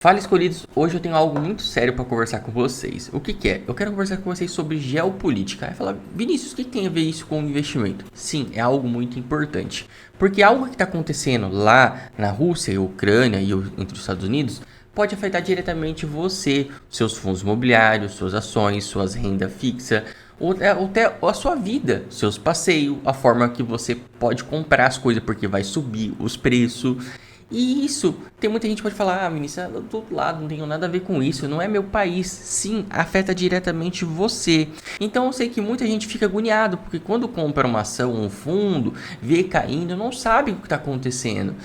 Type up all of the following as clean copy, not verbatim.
Fala, escolhidos, hoje eu tenho algo muito sério para conversar com vocês. O que que é? Eu quero conversar com vocês sobre geopolítica. Aí fala, Vinícius, o que tem a ver isso com investimento? Sim, é algo muito importante. Porque algo que está acontecendo lá na Rússia e Ucrânia e entre os Estados Unidos pode afetar diretamente você, seus fundos imobiliários, suas ações, suas renda fixa, ou até a sua vida, seus passeios, a forma que você pode comprar as coisas porque vai subir os preços. E isso, tem muita gente que pode falar, Vinícius, eu tô do lado, não tenho nada a ver com isso, não é meu país. Sim, afeta diretamente você. Então eu sei que muita gente fica agoniado, porque quando compra uma ação, um fundo, vê caindo, não sabe o que está acontecendo.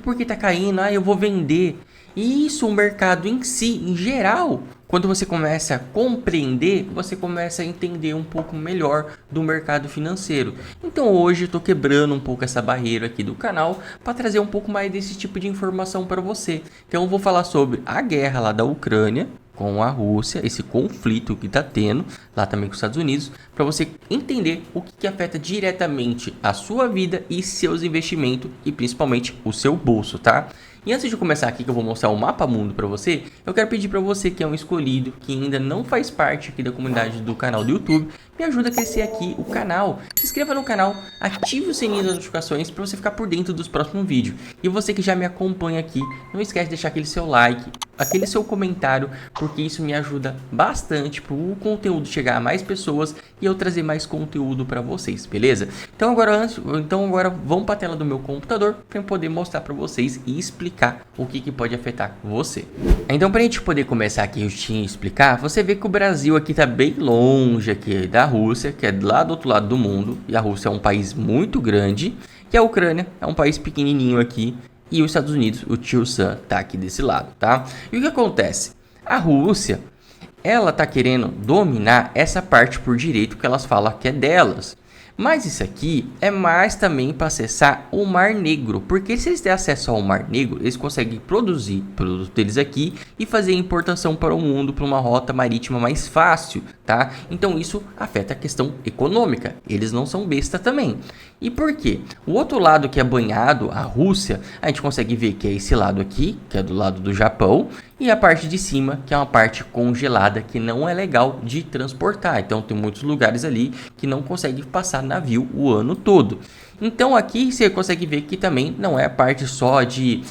Por que está caindo? Eu vou vender. E isso, o mercado em si, em geral, quando você começa a compreender, você começa a entender um pouco melhor do mercado financeiro. Então hoje eu estou quebrando um pouco essa barreira aqui do canal para trazer um pouco mais desse tipo de informação para você. Então eu vou falar sobre a guerra lá da Ucrânia com a Rússia, esse conflito que está tendo lá também com os Estados Unidos, para você entender o que afeta diretamente a sua vida e seus investimentos e principalmente o seu bolso, tá? E antes de começar aqui, que eu vou mostrar o mapa mundo para você, eu quero pedir para você que é um escolhido, que ainda não faz parte aqui da comunidade do canal do YouTube, me ajuda a crescer aqui o canal. Se inscreva no canal, ative o sininho das notificações para você ficar por dentro dos próximos vídeos. E você que já me acompanha aqui, não esquece de deixar aquele seu like, aquele seu comentário, porque isso me ajuda bastante para o conteúdo chegar a mais pessoas e eu trazer mais conteúdo para vocês, beleza? Então agora vamos para a tela do meu computador para eu poder mostrar para vocês e explicar o que pode afetar você. Então, para a gente poder começar aqui e explicar, você vê que o Brasil aqui está bem longe aqui da Rússia, que é lá do outro lado do mundo, e a Rússia é um país muito grande, e a Ucrânia é um país pequenininho aqui, e os Estados Unidos, o tio Sam, tá aqui desse lado, tá? E o que acontece? A Rússia, ela tá querendo dominar essa parte por direito que elas falam que é delas. Mas isso aqui é mais também para acessar o Mar Negro, porque se eles têm acesso ao Mar Negro, eles conseguem produzir produtos deles aqui e fazer importação para o mundo, para uma rota marítima mais fácil, tá? Então isso afeta a questão econômica, eles não são besta também. E por quê? O outro lado que é banhado, a Rússia, a gente consegue ver que é esse lado aqui, que é do lado do Japão, e a parte de cima, que é uma parte congelada, que não é legal de transportar. Então tem muitos lugares ali que não consegue passar navio o ano todo. Então aqui você consegue ver que também não é a parte só de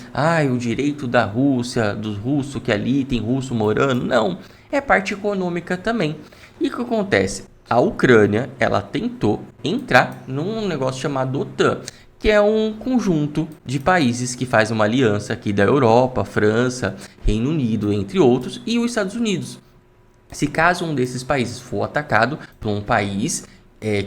o direito da Rússia, dos russos que ali tem russo morando, não. É parte econômica também. E o que acontece? A Ucrânia, ela tentou entrar num negócio chamado OTAN, que é um conjunto de países que faz uma aliança aqui da Europa, França, Reino Unido, entre outros, e os Estados Unidos. Se caso um desses países for atacado por um país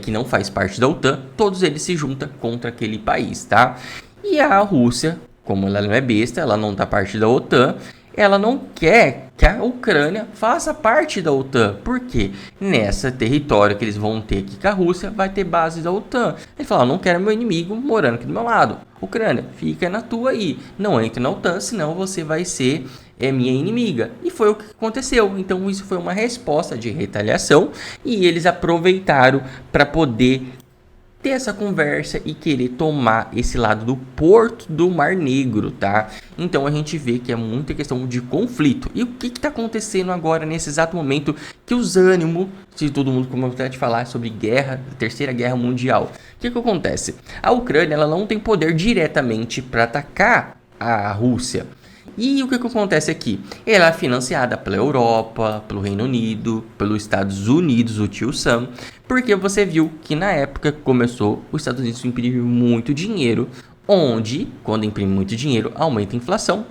que não faz parte da OTAN, todos eles se juntam contra aquele país, tá? E a Rússia, como ela não é besta, ela não tá parte da OTAN, ela não quer que a Ucrânia faça parte da OTAN. Por quê? Nessa território que eles vão ter aqui com a Rússia, vai ter base da OTAN. Ele fala, não quero meu inimigo morando aqui do meu lado. Ucrânia, fica na tua aí. Não entre na OTAN, senão você vai ser minha inimiga. E foi o que aconteceu. Então isso foi uma resposta de retaliação. E eles aproveitaram para poder ter essa conversa e querer tomar esse lado do porto do Mar Negro, tá? Então a gente vê que é muita questão de conflito. E o que está acontecendo agora nesse exato momento que os ânimos de todo mundo começa a falar sobre guerra, Terceira Guerra Mundial? O que acontece? A Ucrânia, ela não tem poder diretamente para atacar a Rússia. E o que acontece aqui? Ela é financiada pela Europa, pelo Reino Unido, pelos Estados Unidos, o tio Sam, porque você viu que na época que começou, os Estados Unidos imprimiram muito dinheiro, onde, quando imprime muito dinheiro, aumenta a inflação,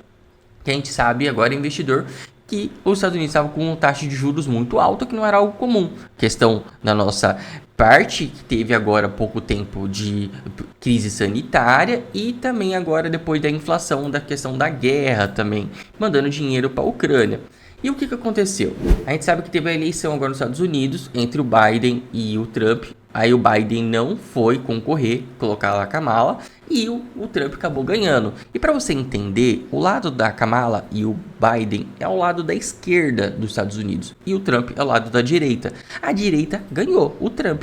que a gente sabe agora, investidor, que os Estados Unidos estavam com uma taxa de juros muito alta, que não era algo comum. Questão da nossa parte, que teve agora pouco tempo de crise sanitária e também agora depois da inflação, da questão da guerra também, mandando dinheiro para a Ucrânia. E o que aconteceu? A gente sabe que teve a eleição agora nos Estados Unidos entre o Biden e o Trump. Aí o Biden não foi concorrer, colocar lá a Kamala, e o Trump acabou ganhando. E para você entender, o lado da Kamala e o Biden é o lado da esquerda dos Estados Unidos, e o Trump é o lado da direita. A direita ganhou, o Trump.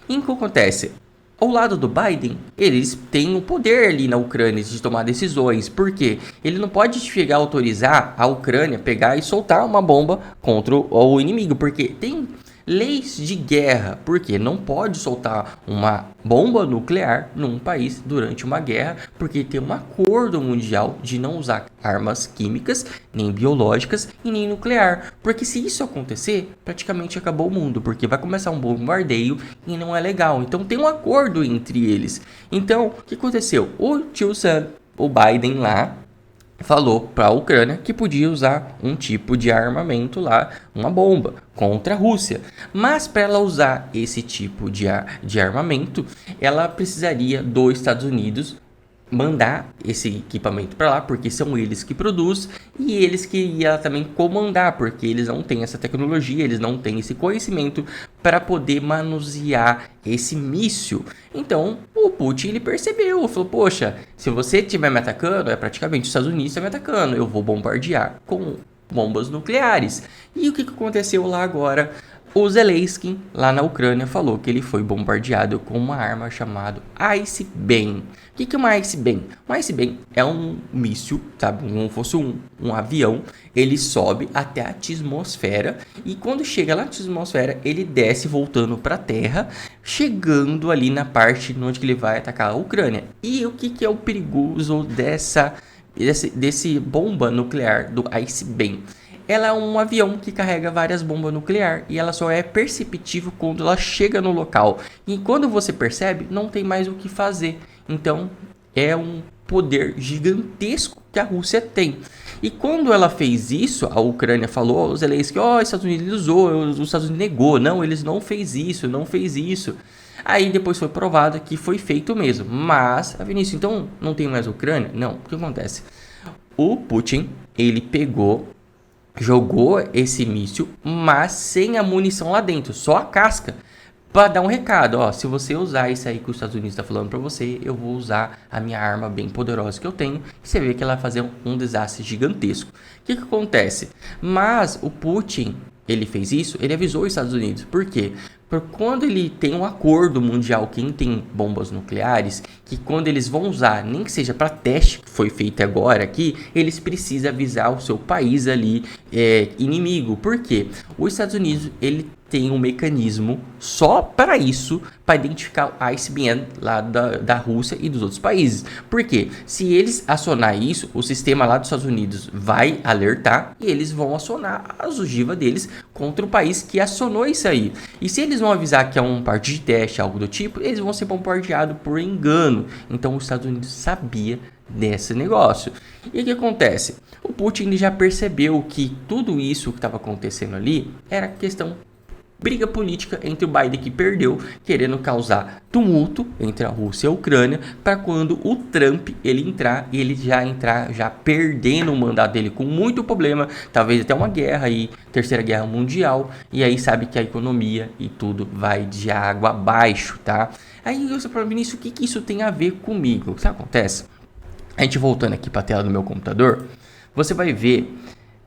E o que acontece? Ao lado do Biden, eles têm o poder ali na Ucrânia de tomar decisões. Por quê? Ele não pode chegar a autorizar a Ucrânia pegar e soltar uma bomba contra o inimigo, porque tem leis de guerra, porque não pode soltar uma bomba nuclear num país durante uma guerra, porque tem um acordo mundial de não usar armas químicas, nem biológicas e nem nuclear. Porque se isso acontecer, praticamente acabou o mundo, porque vai começar um bombardeio e não é legal. Então tem um acordo entre eles. Então, o que aconteceu? O tio Sam, o Biden lá, falou para a Ucrânia que podia usar um tipo de armamento lá, uma bomba, contra a Rússia. Mas para ela usar esse tipo de armamento, ela precisaria dos Estados Unidos mandar esse equipamento para lá, porque são eles que produzem e eles que iam também comandar, porque eles não têm essa tecnologia, eles não têm esse conhecimento para poder manusear esse míssil. Então o Putin ele percebeu, falou: poxa, se você estiver me atacando, é praticamente os Estados Unidos me atacando, eu vou bombardear com bombas nucleares. E o que aconteceu lá agora? O Zelensky, lá na Ucrânia, falou que ele foi bombardeado com uma arma chamada Icebeam. O que é uma Icebeam? Uma Icebeam é um míssil, sabe? Como fosse um avião. Ele sobe até a atmosfera e quando chega lá na atmosfera, ele desce voltando para a Terra, chegando ali na parte onde ele vai atacar a Ucrânia. E o que é o perigoso desse bomba nuclear do Icebeam? Ela é um avião que carrega várias bombas nucleares e ela só é perceptível quando ela chega no local. E quando você percebe, não tem mais o que fazer. Então, é um poder gigantesco que a Rússia tem. E quando ela fez isso, a Ucrânia falou, os Zelensky, os Estados Unidos usou, os Estados Unidos negou. Não, eles não fez isso. Aí depois foi provado que foi feito mesmo. Mas, Vinícius, então não tem mais Ucrânia? Não, o que acontece? O Putin, ele jogou esse míssil, mas sem a munição lá dentro, só a casca, para dar um recado, ó, se você usar isso aí que os Estados Unidos está falando para você, eu vou usar a minha arma bem poderosa que eu tenho, e você vê que ela vai fazer um desastre gigantesco. O que acontece? Mas o Putin, ele fez isso, ele avisou os Estados Unidos, por quê? Porque quando ele tem um acordo mundial, quem tem bombas nucleares, que quando eles vão usar, nem que seja para teste, que foi feito agora aqui, eles precisam avisar o seu país ali inimigo. Por quê? Os Estados Unidos, ele tem um mecanismo só para isso, para identificar o Icebeam lá da Rússia e dos outros países. Por quê? Se eles acionar isso, o sistema lá dos Estados Unidos vai alertar e eles vão acionar a ogiva deles contra o país que acionou isso aí. E se eles vão avisar que é um parte de teste, algo do tipo, eles vão ser bombardeados por engano. Então os Estados Unidos sabia desse negócio. E o que acontece? O Putin já percebeu que tudo isso que estava acontecendo ali era questão briga política entre o Biden, que perdeu, querendo causar tumulto entre a Rússia e a Ucrânia, para quando o Trump ele entrar, ele já entrar já perdendo o mandato dele com muito problema, talvez até uma guerra aí, terceira guerra mundial, e aí sabe que a economia e tudo vai de água abaixo, tá? Aí você fala, Vinícius, o que isso tem a ver comigo? O que acontece? A gente voltando aqui para a tela do meu computador, você vai ver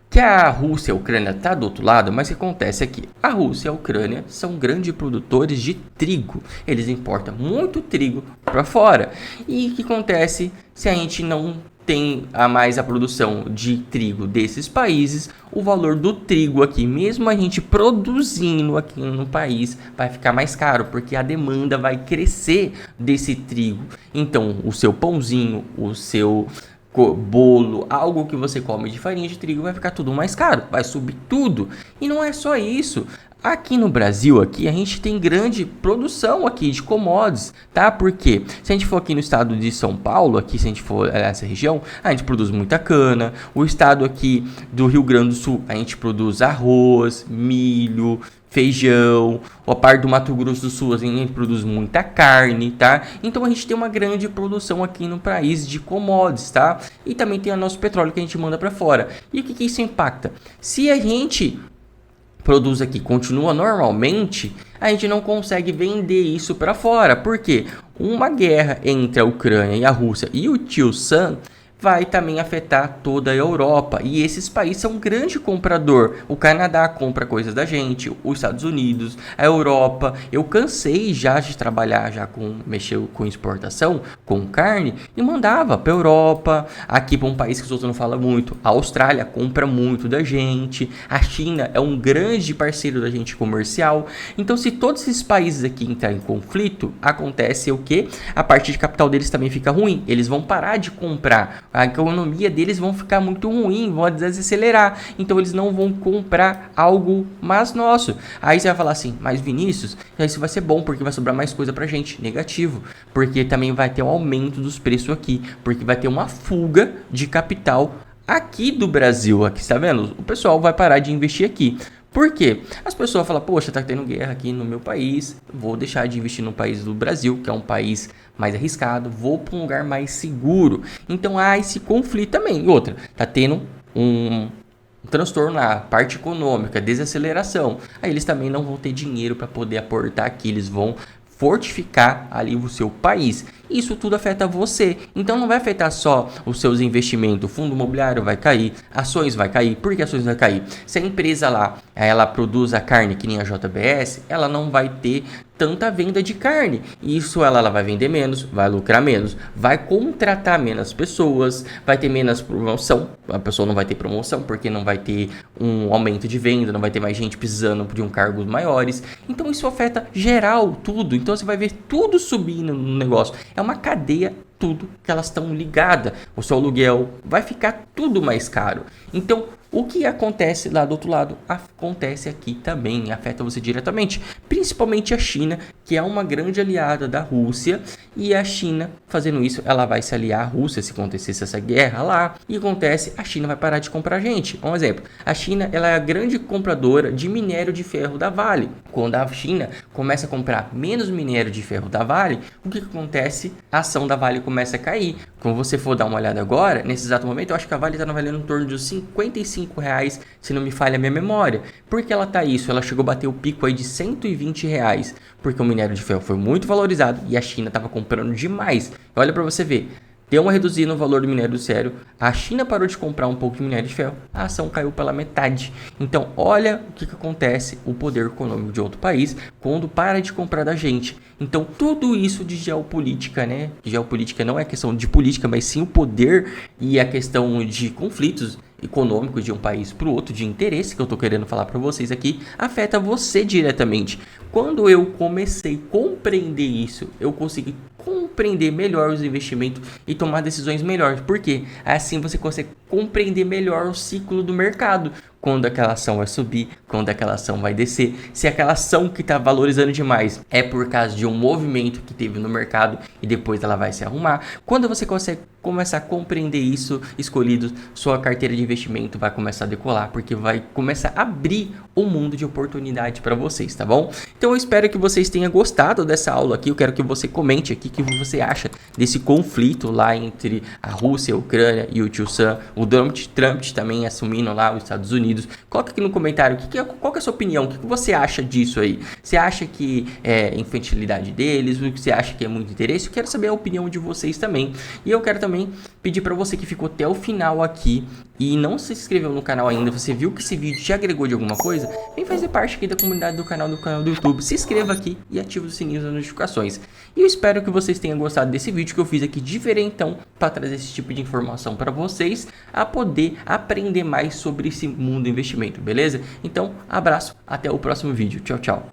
que a Rússia e a Ucrânia tá do outro lado, mas o que acontece aqui? A Rússia e a Ucrânia são grandes produtores de trigo. Eles importam muito trigo para fora. E o que acontece se a gente não tem mais a produção de trigo desses países? O valor do trigo aqui, mesmo a gente produzindo aqui no país, vai ficar mais caro, porque a demanda vai crescer desse trigo. Então, o seu pãozinho, o seu bolo, algo que você come de farinha de trigo vai ficar tudo mais caro, vai subir tudo. E não é só isso. Aqui no Brasil, aqui, a gente tem grande produção aqui de commodities, tá? Porque se a gente for aqui no estado de São Paulo, aqui se a gente for nessa região, a gente produz muita cana. O estado aqui do Rio Grande do Sul, a gente produz arroz, milho, feijão. A parte do Mato Grosso do Sul, a gente produz muita carne, tá? Então a gente tem uma grande produção aqui no país de commodities, tá? E também tem o nosso petróleo que a gente manda para fora. E o que isso impacta? Se a gente produz aqui continua normalmente, a gente não consegue vender isso para fora. Por quê? Uma guerra entre a Ucrânia e a Rússia e o tio Sam vai também afetar toda a Europa. E esses países são um grande comprador. O Canadá compra coisas da gente, os Estados Unidos, a Europa. Eu cansei já de trabalhar mexer com exportação, com carne, e mandava para a Europa, aqui para um país que os outros não falam muito. A Austrália compra muito da gente. A China é um grande parceiro da gente comercial. Então, se todos esses países aqui entrarem em conflito, acontece o quê? A parte de capital deles também fica ruim. Eles vão parar de comprar. A economia deles vão ficar muito ruim, vão desacelerar. Então eles não vão comprar algo mais nosso. Aí você vai falar assim, mas Vinícius, isso vai ser bom porque vai sobrar mais coisa pra gente. Negativo, porque também vai ter um aumento dos preços aqui, porque vai ter uma fuga de capital aqui do Brasil. Aqui, tá vendo? O pessoal vai parar de investir aqui. Por quê? As pessoas falam, poxa, tá tendo guerra aqui no meu país, vou deixar de investir no país do Brasil, que é um país mais arriscado, vou para um lugar mais seguro. Então há esse conflito também. E outra, tá tendo um transtorno na parte econômica, desaceleração. Aí eles também não vão ter dinheiro para poder aportar aqui, eles vão fortificar ali o seu país. Isso tudo afeta você. Então não vai afetar só os seus investimentos. O fundo imobiliário vai cair, ações vai cair. Por que ações vai cair? Se a empresa lá, ela produz a carne que nem a JBS, ela não vai ter tanta venda de carne. Isso ela vai vender menos, vai lucrar menos, vai contratar menos pessoas, vai ter menos promoção. A pessoa não vai ter promoção porque não vai ter um aumento de venda, não vai ter mais gente precisando de um cargos maiores. Então isso afeta geral tudo. Então você vai ver tudo subindo no negócio. É uma cadeia, tudo que elas estão ligadas. O seu aluguel vai ficar tudo mais caro. Então, o que acontece lá do outro lado, acontece aqui também, afeta você diretamente. Principalmente a China, que é uma grande aliada da Rússia. E a China, fazendo isso, ela vai se aliar à Rússia se acontecesse essa guerra lá. E acontece, a China vai parar de comprar a gente. Um exemplo, a China ela é a grande compradora de minério de ferro da Vale. Quando a China começa a comprar menos minério de ferro da Vale, o que acontece? A ação da Vale começa a cair. Quando você for dar uma olhada agora, nesse exato momento, eu acho que a Vale está valendo em torno de uns R$55, se não me falha a minha memória. Por que ela tá isso? Ela chegou a bater o pico aí de R$120, porque o minério de ferro foi muito valorizado e a China estava comprando demais. Olha para você ver. Deu uma reduzida no valor do minério sério, a China parou de comprar um pouco de minério de ferro, a ação caiu pela metade. Então, olha o que acontece, o poder econômico de outro país, quando para de comprar da gente. Então, tudo isso de geopolítica, né? Geopolítica não é questão de política, mas sim o poder e a questão de conflitos econômicos de um país para o outro, de interesse que eu estou querendo falar para vocês aqui, afeta você diretamente. Quando eu comecei a compreender isso, eu consegui compreender melhor os investimentos e tomar decisões melhores. Por quê? Assim você consegue compreender melhor o ciclo do mercado. Quando aquela ação vai subir, quando aquela ação vai descer. Se aquela ação que está valorizando demais é por causa de um movimento que teve no mercado e depois ela vai se arrumar. Quando você consegue começar a compreender isso, escolhido, sua carteira de investimento vai começar a decolar, porque vai começar a abrir um mundo de oportunidade para vocês, tá bom? Então eu espero que vocês tenham gostado dessa aula aqui. Eu quero que você comente aqui o que você acha desse conflito lá entre a Rússia, a Ucrânia e o tio Sam. O Donald Trump também assumindo lá os Estados Unidos. Coloca aqui no comentário qual que é a sua opinião, o que você acha disso aí? Você acha que é infantilidade deles? Você acha que é muito interesse? Eu quero saber a opinião de vocês também. E eu quero também pedir para você que ficou até o final aqui e não se inscreveu no canal ainda, você viu que esse vídeo te agregou de alguma coisa, vem fazer parte aqui da comunidade do canal do YouTube, se inscreva aqui e ative o sininho das notificações. E eu espero que vocês tenham gostado desse vídeo que eu fiz aqui diferentão para trazer esse tipo de informação para vocês, a poder aprender mais sobre esse mundo do investimento, beleza? Então, abraço, até o próximo vídeo, tchau, tchau.